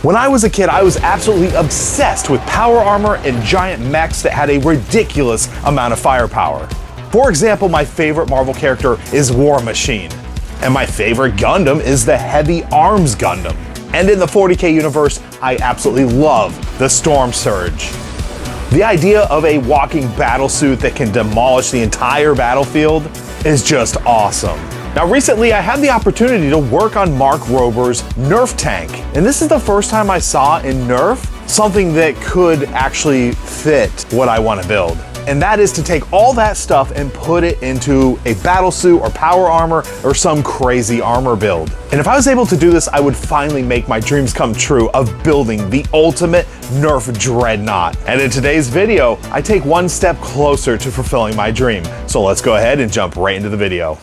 When I was a kid, I was absolutely obsessed with power armor and giant mechs that had a ridiculous amount of firepower. For example, my favorite Marvel character is War Machine, and my favorite Gundam is the Heavy Arms Gundam. And in the 40K universe, I absolutely love the Storm Surge. The idea of a walking battlesuit that can demolish the entire battlefield is just awesome. Now recently I had the opportunity to work on Mark Rober's Nerf tank, and this is the first time I saw in Nerf something that could actually fit what I want to build. And that is to take all that stuff and put it into a battlesuit or power armor or some crazy armor build. And if I was able to do this, I would finally make my dreams come true of building the ultimate Nerf dreadnought. And in today's video, I take one step closer to fulfilling my dream. So let's go ahead and jump right into the video.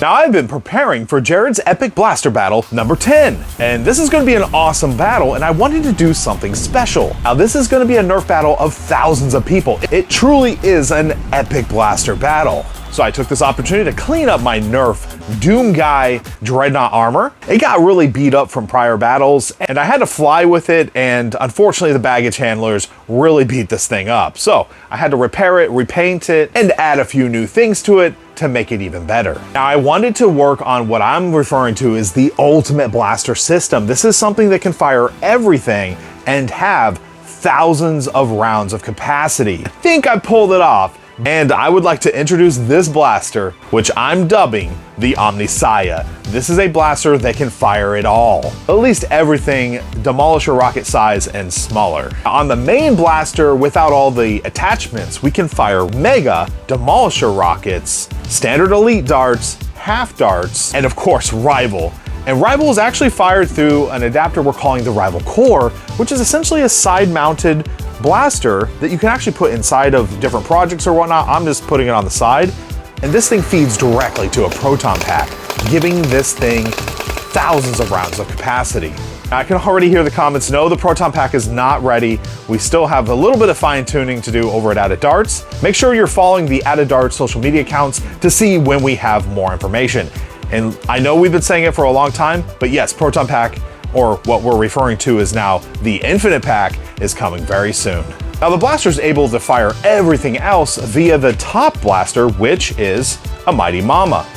Now I've been preparing for Jared's epic blaster battle number 10, and this is going to be an awesome battle, and I wanted to do something special. Now this is going to be a Nerf battle of thousands of people. It truly is an epic blaster battle. So I took this opportunity to clean up my Nerf Doom Guy Dreadnought armor. It got really beat up from prior battles, and I had to fly with it, and unfortunately the baggage handlers really beat this thing up. So I had to repair it, repaint it, and add a few new things to it to make it even better. Now I wanted to work on what I'm referring to as the ultimate blaster system. This is something that can fire everything and have thousands of rounds of capacity. I think I pulled it off. And I would like to introduce this blaster, which I'm dubbing the Omnissiah. This is a blaster that can fire it all. At least everything Demolisher rocket size and smaller. On the main blaster, without all the attachments, we can fire Mega Demolisher rockets, Standard Elite darts, half darts, and of course Rival. And Rival is actually fired through an adapter we're calling the Rival Core, which is essentially a side-mounted blaster that you can actually put inside of different projects or whatnot. I'm just putting it on the side, and this thing feeds directly to a proton pack, giving this thing thousands of rounds of capacity. Now, I can already hear the comments, no, the proton pack is not ready. We still have a little bit of fine tuning to do over at Added Darts. Make sure you're following the Added Darts social media accounts to see when we have more information. And I know we've been saying it for a long time, but yes, proton pack, or what we're referring to as now the Infinite Pack, is coming very soon. Now the blaster is able to fire everything else via the top blaster, which is a Mighty Momma.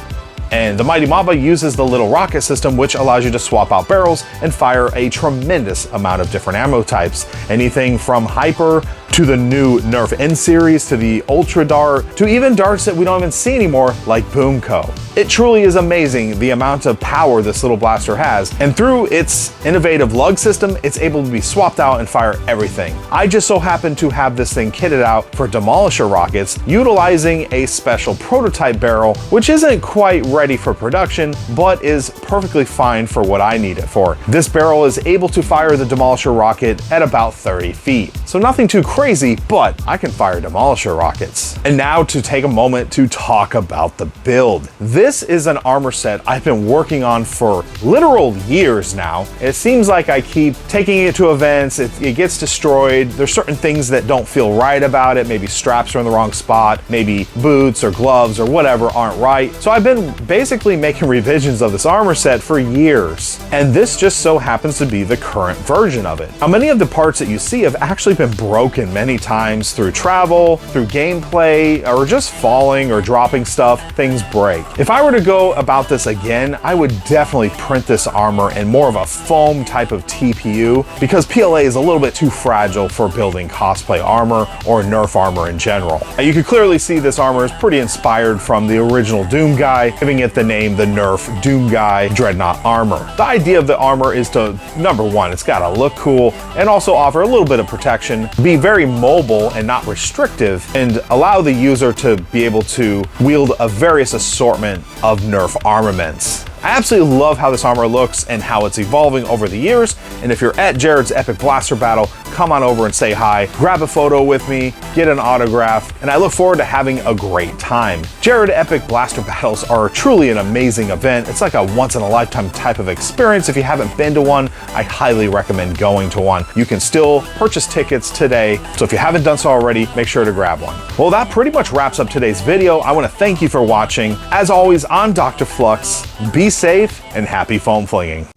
And the Mighty Momma uses the little rocket system, which allows you to swap out barrels and fire a tremendous amount of different ammo types. Anything from Hyper to the new Nerf N series, to the Ultra Dart, to even darts that we don't even see anymore, like Boomco. It truly is amazing the amount of power this little blaster has, and through its innovative lug system, it's able to be swapped out and fire everything. I just so happen to have this thing kitted out for Demolisher rockets, utilizing a special prototype barrel, which isn't quite ready for production, but is perfectly fine for what I need it for. This barrel is able to fire the Demolisher rocket at about 30 feet. So nothing too crazy, but I can fire Demolisher rockets. And now to take a moment to talk about the build. This is an armor set I've been working on for literal years now. It seems like I keep taking it to events, it gets destroyed. There's certain things that don't feel right about it. Maybe straps are in the wrong spot, maybe boots or gloves or whatever aren't right. So I've been basically making revisions of this armor set for years. And this just so happens to be the current version of it. Now, many of the parts that you see have actually been broken many times through travel, through gameplay, or just falling or dropping stuff. Things break. If I were to go about this again, I would definitely print this armor in more of a foam type of TPU, because PLA is a little bit too fragile for building cosplay armor or Nerf armor in general. Now, you can clearly see this armor is pretty inspired from the original Doom Guy, giving it the name the Nerf Doom Guy Dreadnought armor. The idea of the armor is to, number one, it's gotta look cool and also offer a little bit of protection, be very mobile and not restrictive, and allow the user to be able to wield a various assortment of Nerf armaments. I absolutely love how this armor looks and how it's evolving over the years, and if you're at Jared's Epic Blaster Battle, come on over and say hi, grab a photo with me, get an autograph, and I look forward to having a great time. Jared Epic Blaster Battles are truly an amazing event. It's like a once-in-a-lifetime type of experience. If you haven't been to one, I highly recommend going to one. You can still purchase tickets today, so if you haven't done so already, make sure to grab one. Well, that pretty much wraps up today's video. I want to thank you for watching. As always, I'm DrFlux. Be safe and happy foam flinging.